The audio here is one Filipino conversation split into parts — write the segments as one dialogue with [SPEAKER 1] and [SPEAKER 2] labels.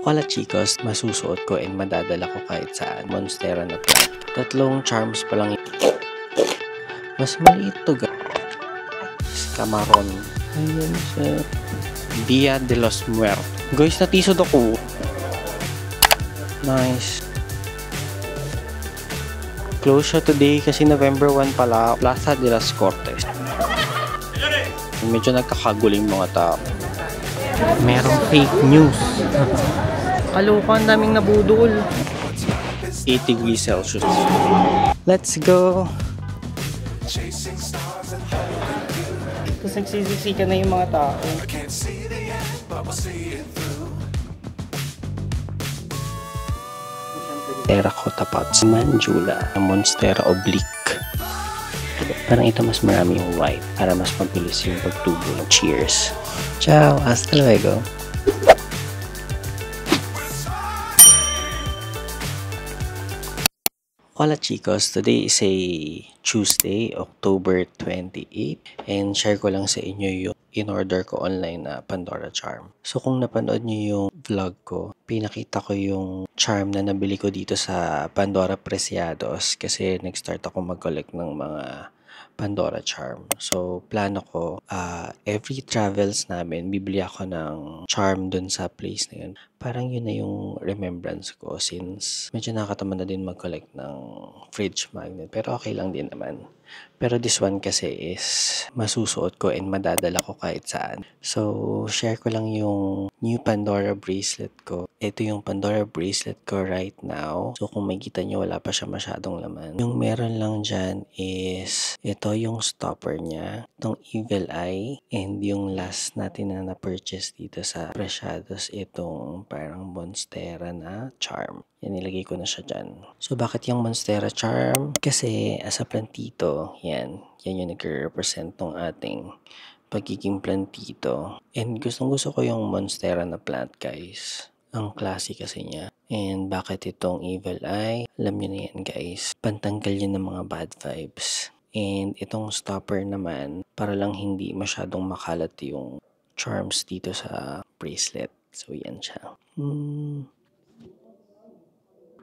[SPEAKER 1] Wala chicos, masusuot ko and madadala ko kahit saan. Monstera na plant. 3 charms pa lang. Mas maliit to guys. Camaron. Ayan siya. Dia de los Muertos. Guys, natisod ako. Nice. Close siya today kasi November 1 pala. Plaza de las Cortes. Medyo nagkakaguling mga tao. Merong fake news. Kalokan, daming nabudol. 8 degrees Celsius. Let's go! Tapos nagsisisikan na yung mga tao. Terracotta pots. Manjula. Monstera oblique. Parang ito mas marami yung white para mas mabilis yung pagtubo. Cheers! Ciao! Hasta luego! Hola chicos! Today is a Tuesday, October 28 and share ko lang sa inyo yung in-order ko online na Pandora charm. So kung napanood nyo yung vlog ko, pinakita ko yung charm na nabili ko dito sa Pandora Preciados kasi nag-start ako mag-collect ng mga Pandora charm. So plano ko, every travels namin, bibili ako ng charm dun sa place na yun. Parang yun na yung remembrance ko since medyo nakakataman na din mag-collect ng fridge magnet. Pero okay lang din naman. Pero this one kasi is masusuot ko and madadala ko kahit saan. So, share ko lang yung new Pandora bracelet ko. Ito yung Pandora bracelet ko right now. So, kung makikita nyo, wala pa siya masyadong laman. Yung meron lang dyan is ito yung stopper niya. Itong Evil Eye. And yung last natin na na-purchase dito sa Preciados, itong parang Monstera na charm. Yan, nilagay ko na siya dyan. So, bakit yung Monstera charm? Kasi, as a plantito, yan yung nagre-represent ng ating pagiging plantito. And gustong-gusto ko yung Monstera na plant, guys. Ang classy kasi niya. And bakit itong Evil Eye? Alam niyo na yan, guys. Pantanggal yun ng mga bad vibes. And itong stopper naman, para lang hindi masyadong makalat yung charms dito sa bracelet. So, yan siya.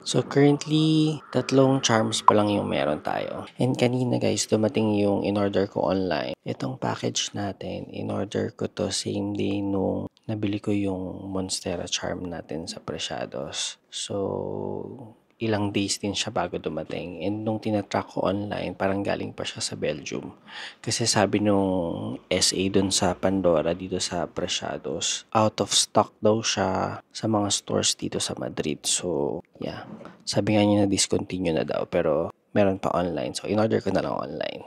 [SPEAKER 1] So, currently, 3 charms pa lang yung meron tayo. And kanina guys, dumating yung in-order ko online. Itong package natin, in-order ko to same day nung nabili ko yung Monstera charm natin sa Preciados. So, ilang days din siya bago dumating. And nung tinatrack ko online, parang galing pa siya sa Belgium. Kasi sabi nung SA dun sa Pandora dito sa Preciados, out of stock daw siya sa mga stores dito sa Madrid. So, yeah. Sabi nga niya na discontinue na daw pero meron pa online. So, in-order ko na lang online.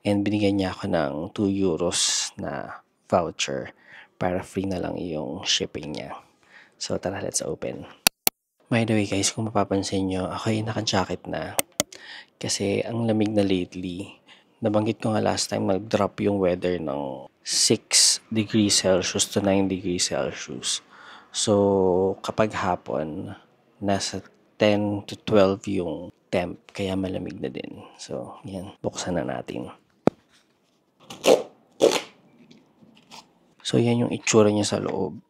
[SPEAKER 1] And binigyan niya ako ng 2 euros na voucher para free na lang yung shipping niya. So, tara, let's open. By the way guys, kung mapapansin nyo, ako ay naka-jacket na. Kasi ang lamig na lately. Nabanggit ko nga last time, nag-drop yung weather ng 6 degrees Celsius to 9 degrees Celsius. So, kapag hapon, nasa 10 to 12 yung temp, kaya malamig na din. So, yan. Buksan na natin. So, yan yung itsura niya sa loob.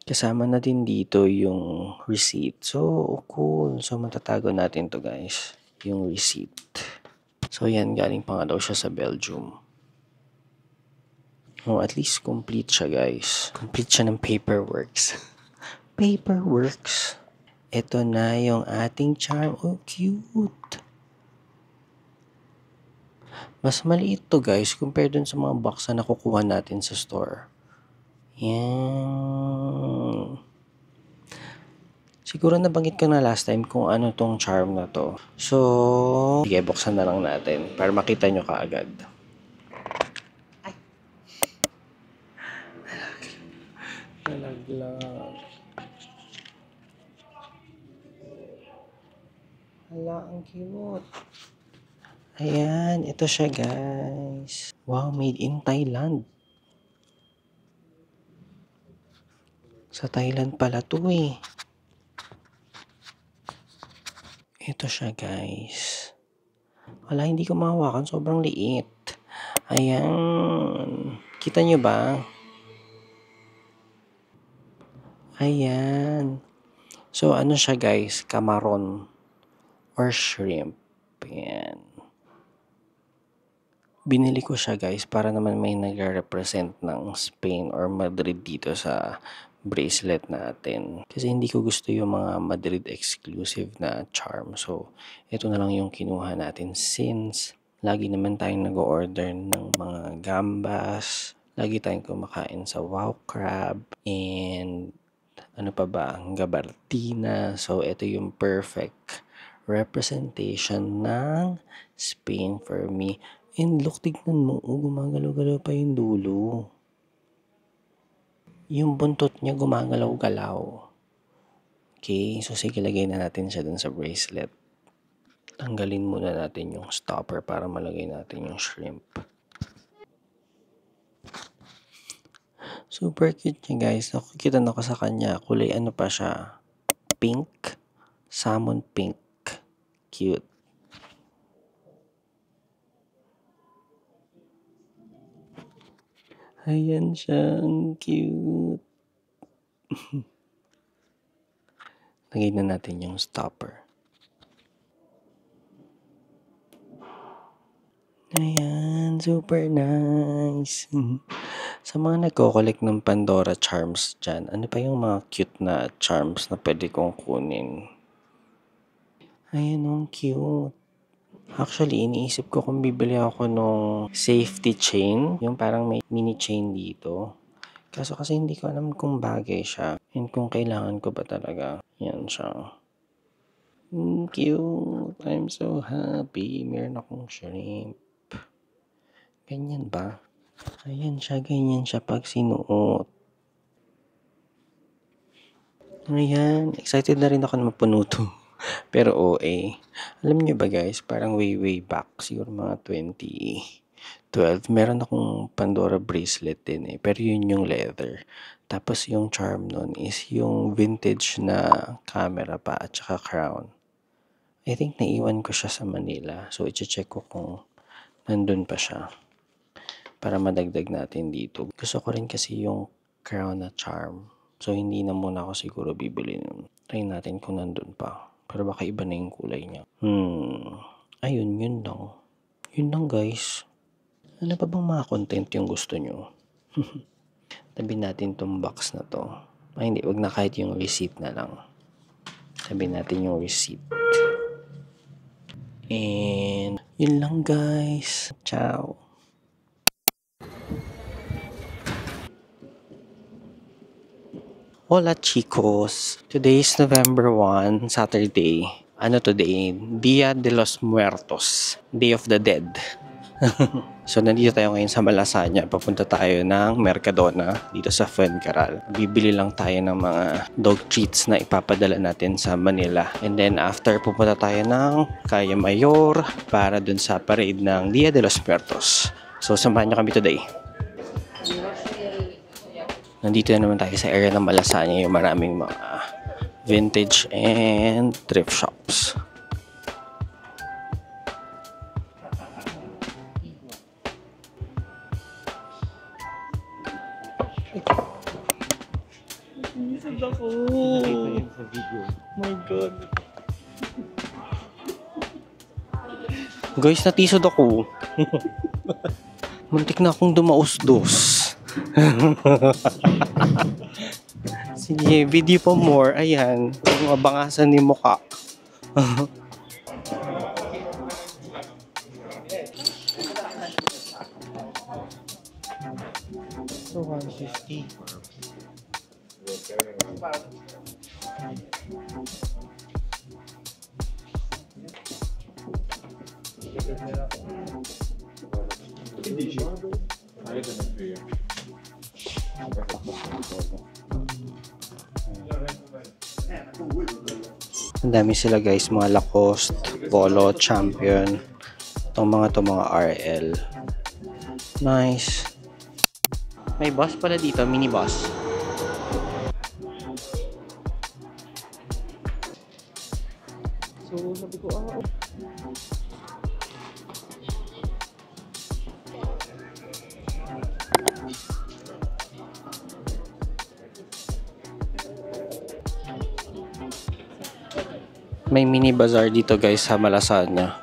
[SPEAKER 1] Kasama na din dito yung receipt. So, cool. So, matatago natin to guys. Yung receipt. So, yan. Galing pa nga daw siya sa Belgium. Oh, at least complete siya guys. Complete siya ng paperworks. Paperworks. Ito na yung ating charm. Oh, cute. Mas maliit to guys compared dun sa mga box na nakukuha natin sa store. Yan. Siguro nabanggit ko na last time kung ano tong charm na to. So, sige, buksan na lang natin para makita nyo kaagad. Ay. Nalaglag. Hala, ang cute. Ayan, ito siya guys. Wow, made in Thailand. Sa Thailand pala to eh. Ito siya guys. Wala, hindi ko mahawakan. Sobrang liit. Ayan. Kita nyo ba? Ayan. So, ano siya guys? Camaron or shrimp. Ayan. Binili ko siya guys para naman may nagre-represent ng Spain or Madrid dito sa bracelet natin. Kasi hindi ko gusto yung mga Madrid exclusive na charm. So, ito na lang yung kinuha natin since lagi naman tayong nag-order ng mga gambas. Lagi tayong kumakain sa wow crab and ano pa ba, ang gabardina. So, ito yung perfect representation ng Spain for me. And look, tignan mo, gumagalaw-galaw pa yung dulo. Yung buntot niya gumagalaw-galaw. Okay, so sige, lagay na natin siya dun sa bracelet. Tanggalin muna natin yung stopper para malagay natin yung shrimp. Super cute niya guys. Nakikita na ko sa kanya. Kulay ano pa siya? Pink. Salmon pink. Cute. Ayan siya. Ang cute. Lagay na natin yung stopper. Ayan. Super nice. Sa mga nagko-collect ng Pandora charms dyan, ano pa yung mga cute na charms na pwede kong kunin? Ayan, ang cute. Actually, iniisip ko kung bibili ako nung safety chain, yung parang may mini chain dito. Kaso kasi hindi ko alam kung bagay siya and kung kailangan ko ba talaga. Yan siya. Cute. I'm so happy. Meron akong shrimp. Ganyan ba? Ayan siya, ganyan siya pag sinuot. Ayan, excited na rin ako na mapuno to. Pero OA. Alam niyo ba guys, parang way back, siguro mga 2012, meron akong Pandora bracelet din eh. Pero yun yung leather. Tapos yung charm nun is yung vintage na camera pa at saka crown. I think naiwan ko siya sa Manila. So, i-check ko kung nandun pa siya. Para madagdag natin dito. Gusto ko rin kasi yung crown na charm. So, hindi na muna ako siguro bibili nun. Try natin kung nandun pa. Pero baka iba na yung kulay niya. Ayun, yun lang. Yun lang guys. Ano pa bang mga content yung gusto nyo? Tabi natin tong box na to. Ay hindi, wag na, kahit yung receipt na lang. Tabi natin yung receipt. And yun lang guys. Ciao. Hola chicos! Today is November 1, Saturday. Ano today? Dia de los Muertos. Day of the Dead. So, nandito tayo ngayon sa Malasaña. Papunta tayo ng Mercadona dito sa Fuencarral. Bibili lang tayo ng mga dog treats na ipapadala natin sa Manila. And then, after, pupunta tayo ng Calle Mayor para dun sa parade ng Dia de los Muertos. So, samahan nyo kami today. Nandito na naman tayo sa area ng Malasaña, yung maraming mga vintage and thrift shops. Isip ako! My God! Guys, natisod ako. Muntik na akong dumausdos. Sige, video pa more. Ayan, yung abangasan ni mukha. So, 150. Ang dami sila guys, mga Lacoste, Polo, Champion. Itong mga RL. Nice. May bus pala dito, mini bus. So, sabi ko, May mini bazaar dito guys sa Malasana.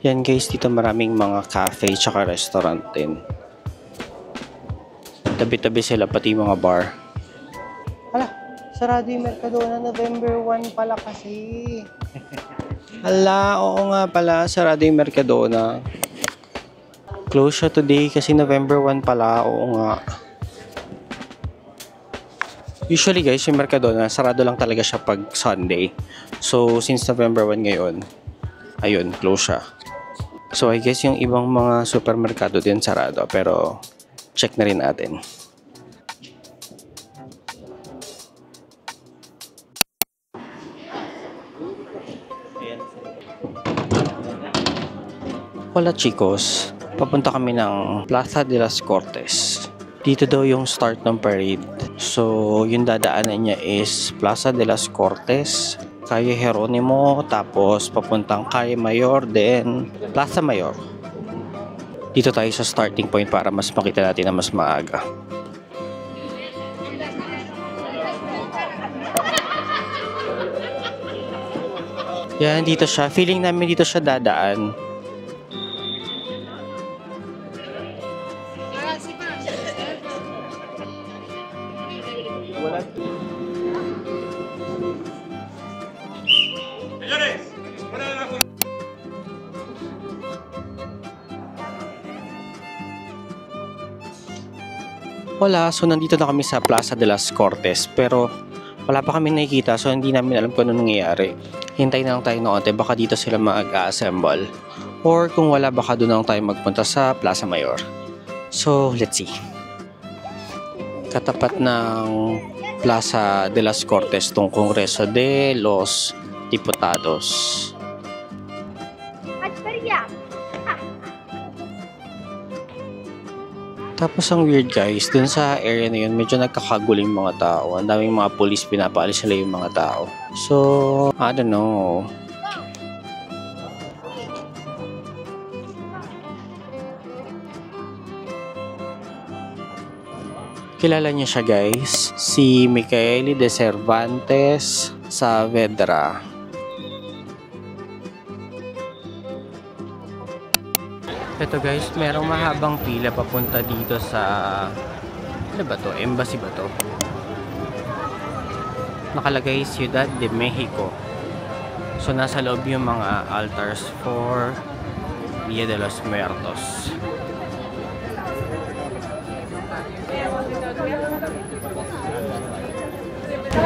[SPEAKER 1] Yan guys, dito maraming mga cafe tsaka restaurant din. Tabi-tabi sila, pati mga bar. Hala, sarado yung Mercadona, November 1 pala kasi. Hala, oo nga pala, sarado yung Mercadona. Close siya today kasi November 1 pala, oo nga. Usually guys, yung Mercadona, sarado lang talaga siya pag Sunday. So, since November 1 ngayon, ayun, close siya. So, I guess yung ibang mga supermerkado din sarado, pero check na rin natin. Hola chicos, papunta kami ng Plaza de las Cortes. Dito daw yung start ng parade. So, yung dadaanan niya is Plaza de las Cortes, Calle Jeronimo, tapos papuntang Calle Mayor, then Plaza Mayor. Dito tayo sa starting point para mas makita natin na mas maaga. Yan, dito siya. Feeling namin dito siya dadaan. Wala, so nandito na kami sa Plaza de las Cortes pero wala pa kami nakikita so hindi namin alam kung ano nangyayari. Hintay na lang tayo ng konti, baka dito sila mag-assemble or kung wala baka doon lang tayo magpunta sa Plaza Mayor. So let's see. Katapat ng Plaza de las Cortes tong Kongreso de los Diputados. Tapos ang weird guys, dun sa area na yun, medyo nagkakagulo yung mga tao. Ang daming mga police, pinapaalis sila yung mga tao. So, I don't know. Kilala niyo siya guys, si Micaeli de Cervantes Saavedra. Ito guys, merong mahabang pila papunta dito sa ano ba to? Embassy ba to? Nakalagay Ciudad de Mexico. So nasa loob yung mga altars for Dia de los Muertos.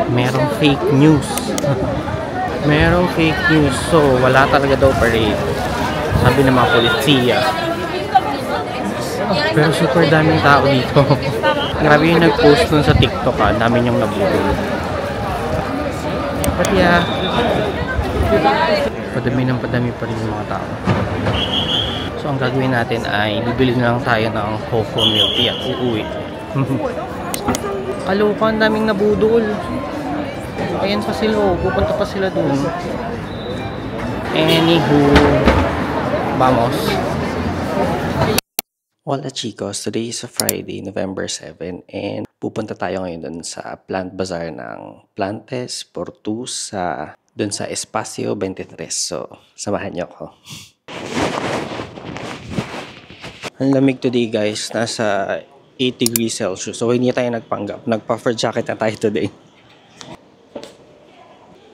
[SPEAKER 1] Merong fake news. Merong fake news. So wala talaga daw parade. Sabi ng mga polisiya. Pero super daming tao dito. Grabe yung nag-post nun sa TikTok ha. Dami niyong nabudol. But yeah. Padami pa rin yung mga tao. So ang gagawin natin ay bibili na lang tayo ng cocoa milk tea at uuwi. Kaloka, ang daming nabudol. Ayan pa sila. Pupunta pa sila dun. Anywho. Vamos. Hola chicos, today is a Friday, November 7 and pupunta tayo ngayon dun sa plant bazaar ng Plantes Portus dun sa Espacio 23. So, samahan niyo ako. Ang lamig today guys, nasa 8 degrees Celsius. So, hindi tayo nagpanggap. Nagpa-fur jacket na tayo today.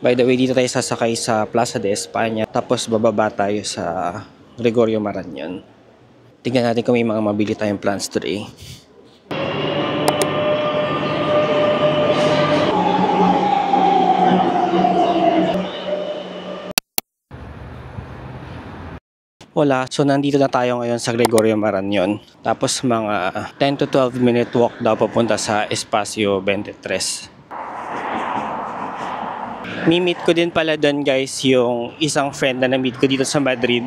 [SPEAKER 1] By the way, dito tayo sasakay sa Plaza de España. Tapos bababa tayo sa Gregorio Marañon. Tingnan natin kung may mga mabili tayong plants today. Wala. So, nandito na tayo ngayon sa Gregorio Marañon. Tapos, mga 10 to 12 minute walk daw papunta sa Espacio 23. Mi-meet ko din pala doon guys yung isang friend na na-meet ko dito sa Madrid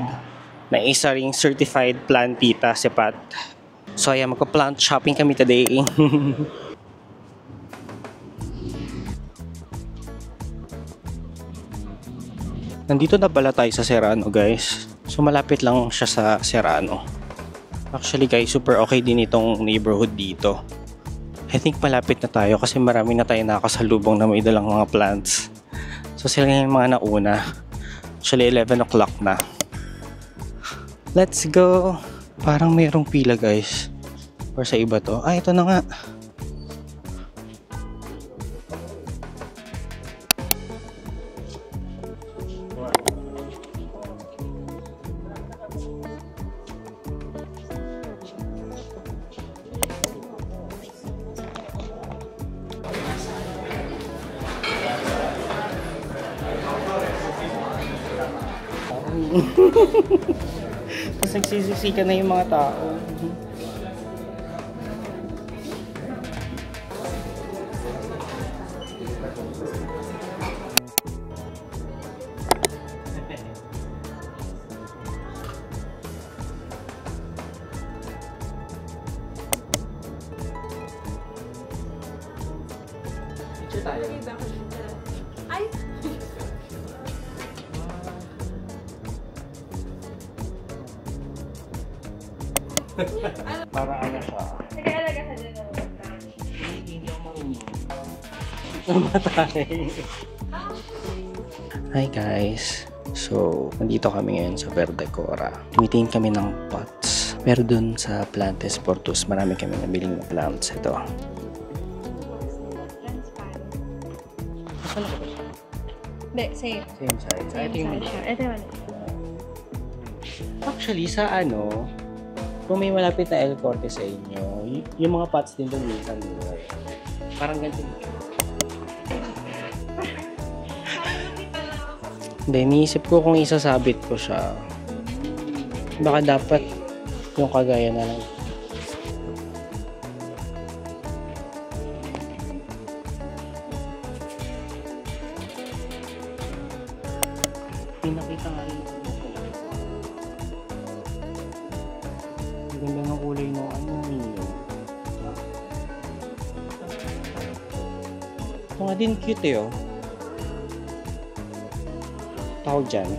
[SPEAKER 1] na isa ring certified plantita si Pat. So ayan, magpa-plant shopping kami today. Nandito na pala tayo sa Serrano guys. So malapit lang siya sa Serrano. Actually guys, super okay din itong neighborhood dito. I think malapit na tayo kasi marami na tayo nakakasalubong na may dalang mga plants. So sila yung mga nauna. Actually 11 o'clock na. Let's go! Parang mayroong pila guys. Or sa iba to. Ah, ito na nga. Tapos nagsisisikan na yung mga tao. Picture tayo.
[SPEAKER 2] Ay!
[SPEAKER 1] Para ano siya.
[SPEAKER 2] Nag-aalaga ka din ako.
[SPEAKER 1] Hindi ako marunong. Namatay. Hi guys. So, nandito kami ngayon sa Verdecora. Tumitingin kami ng pots. Pero dun sa Plantes Portus, marami kami nabiling plants. Ito.
[SPEAKER 2] Hindi, same.
[SPEAKER 1] Same size. Ito yung maliit.
[SPEAKER 2] Ito yung maliit.
[SPEAKER 1] Actually, sa ano, kung may malapit na El Corte sa inyo, yung mga pots din doon minsan mura. Parang ganito. Hindi, niisip ko kung isasabit ko siya. Baka dapat yung kagaya na lang. Pinakita nga rin. Ang ganda ng kulay mo. Ano yun? Ito nga din cute eh oh. Tawag dyan.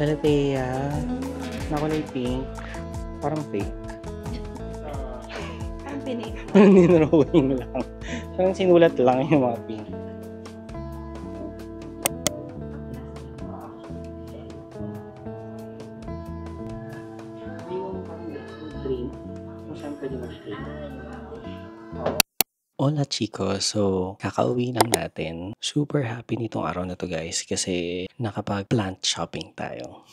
[SPEAKER 1] Calathea. Na kulay pink. Parang fake.
[SPEAKER 2] Ang pinig.
[SPEAKER 1] Ninrowing lang. Parang sinulat lang yung mga pink. Hola chicos, so kakauwi lang natin. Super happy nitong araw na to guys kasi nakapag-plant shopping tayo.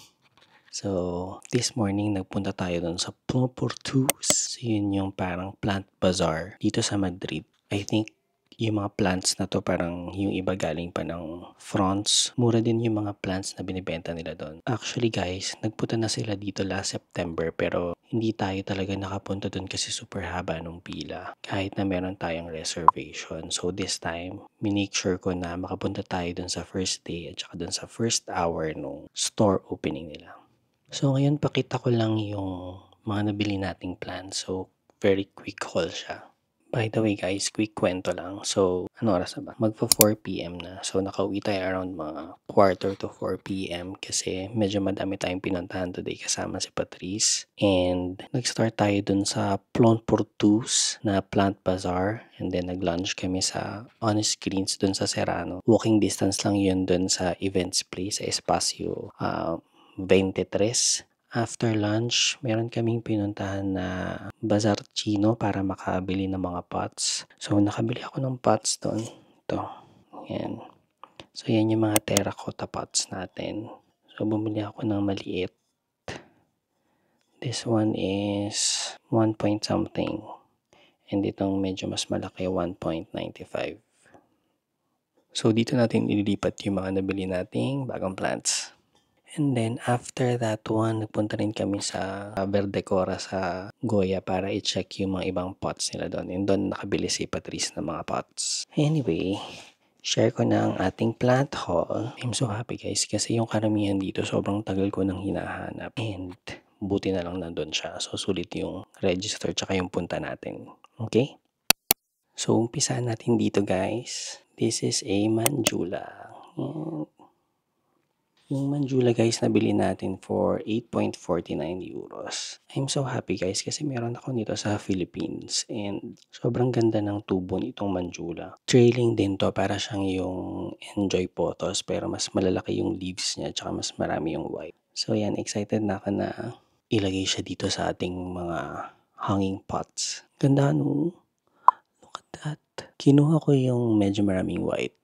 [SPEAKER 1] So this morning nagpunta tayo dun sa Plum Portus. So yun yung parang plant bazaar dito sa Madrid. I think yung mga plants na to parang yung iba galing pa ng France. Mura din yung mga plants na binibenta nila doon. Actually guys, nagpunta na sila dito last September pero hindi tayo talaga nakapunta doon kasi super haba nung pila. Kahit na meron tayong reservation. So this time, minake sure ko na makapunta tayo doon sa first day at saka doon sa first hour nung store opening nila. So ngayon pakita ko lang yung mga nabili nating plants. So very quick haul siya. By the way guys, quick kwento lang. So, ano oras na ba? Magpa 4 PM na. So, nakauwi tayo around mga quarter to 4 PM kasi medyo madami tayong pinuntahan today kasama si Patrice. And nag-start tayo dun sa Plon Portus na Plant Bazaar. And then nag-lunch kami sa Honest Greens dun sa Serrano. Walking distance lang yun dun sa events place sa Espacio 23. After lunch, meron kaming pinuntahan na Bazar Chino para makabili ng mga pots. So, nakabili ako ng pots doon. Ito. Yan. So, yan yung mga terracotta pots natin. So, bumili ako ng maliit. This one is 1 point something. And itong medyo mas malaki, 1.95. So, dito natin ililipat yung mga nabili nating bagong plants. And then, after that one, nagpunta rin kami sa Verdecora sa Goya para i-check yung mga ibang pots nila doon. And doon nakabili si Patrice ng mga pots. Anyway, share ko na ang ating plant haul. I'm so happy guys kasi yung karamihan dito sobrang tagal ko nang hinahanap. And buti na lang nandun siya. So, sulit yung register tsaka yung punta natin. Okay? So, umpisahan natin dito guys. This is a Manjula. Yan. Yung Manjula guys, nabili natin for 8.49 euros. I'm so happy guys kasi meron ako nito sa Philippines and sobrang ganda ng tubo nitong Manjula. Trailing din to, para siyang yung Enjoy Photos pero mas malalaki yung leaves niya tsaka mas marami yung white. So yan, excited na ako na ilagay siya dito sa ating mga hanging pots. Ganda no? Look at that. Kinuha ko yung medyo maraming white.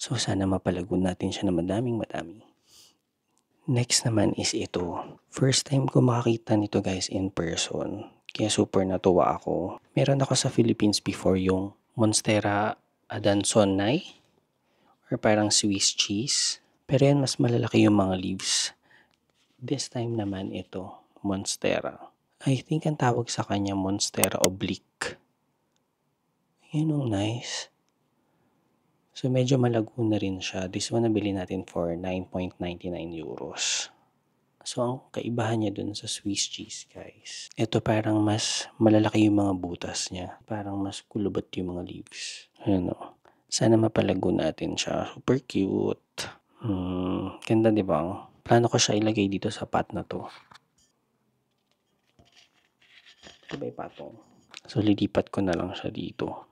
[SPEAKER 1] So, sana mapalago natin siya na madami. Next naman is ito. First time ko makakita nito guys in person. Kaya super natuwa ako. Meron ako sa Philippines before yung Monstera adansonii or parang Swiss cheese. Pero yan, mas malalaki yung mga leaves. This time naman ito, Monstera. I think ang tawag sa kanya Monstera oblique. Yun ang nice. So, medyo malago na rin siya. This one nabili natin for 9.99 euros. So, ang kaibahan niya dun sa Swiss cheese, guys. Ito parang mas malalaki yung mga butas niya. Parang mas kulubot yung mga leaves. Ano? Sana mapalago natin siya. Super cute. Ganda, di ba? Plano ko siya ilagay dito sa pot na to. Ito ba yung patong? So, lilipat ko na lang siya dito.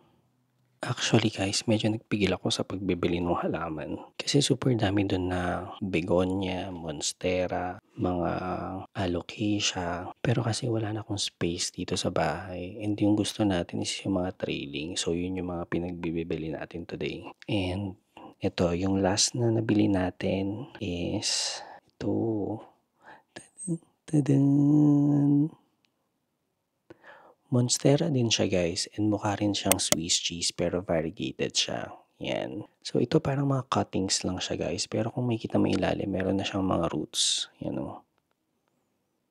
[SPEAKER 1] Actually guys, medyo nagpigil ako sa pagbibili ng halaman. Kasi super dami doon na begonia, monstera, mga alocasia. Pero kasi wala na akong space dito sa bahay. And yung gusto natin is yung mga trailing. So yun yung mga pinagbibili natin today. And ito, yung last na nabili natin is ito. Tadaan! Monstera din siya guys, and mukha rin siyang Swiss cheese pero variegated siya. Yan. So ito parang mga cuttings lang siya guys, pero kung makikita mo ilalim, meron na siyang mga roots. Yan o.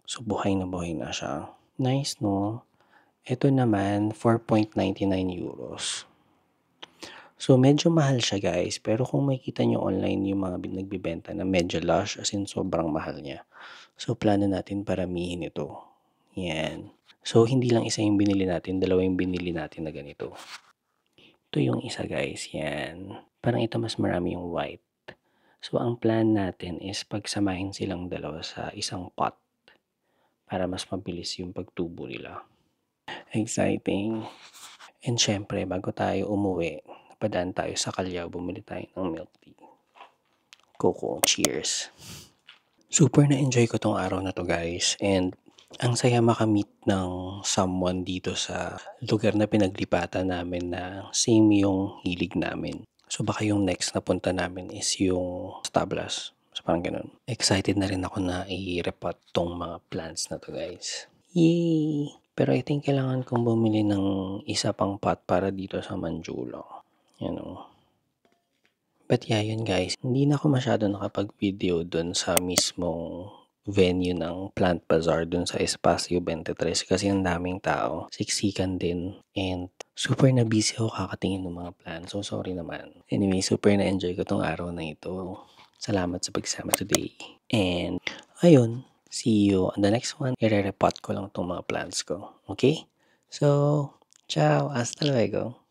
[SPEAKER 1] So buhay na siya. Nice no? Ito naman, 4.99 euros. So medyo mahal siya guys, pero kung makikita nyo online yung mga nagbibenta na medyo lush, as in sobrang mahal niya. So plano natin paramihin ito. Yan. So, hindi lang isa yung binili natin, dalawa yung binili natin na ganito. Ito yung isa guys, yan. Parang ito mas marami yung white. So, ang plan natin is pagsamahin silang dalawa sa isang pot para mas mabilis yung pagtubo nila. Exciting. And syempre, bago tayo umuwi, napadaan tayo sa Calao, bumili tayo ng milk tea. Coco, cheers. Super na-enjoy ko tong araw na to guys, and ang saya makamit ng someone dito sa lugar na pinaglipatan namin na same yung hilig namin. So baka yung next na punta namin is yung Tablas. So parang ganun. Excited na rin ako na i-repot tong mga plants na to guys. Yay! Pero I think kailangan kong bumili ng isa pang pot para dito sa Manjula. Yan o. But yeah, yun guys. Hindi na ako masyado nakapag-video dun sa mismong venue ng Plant Bazaar dun sa Espacio 23 kasi ang daming tao. Siksikan din. And super na busy ako kakatingin ng mga plants. So sorry naman. Anyway, super na-enjoy ko tong araw na ito. Salamat sa pagsama today. And ayun, see you on the next one. I-repot ko lang tong mga plants ko. Okay? So, ciao. Hasta luego.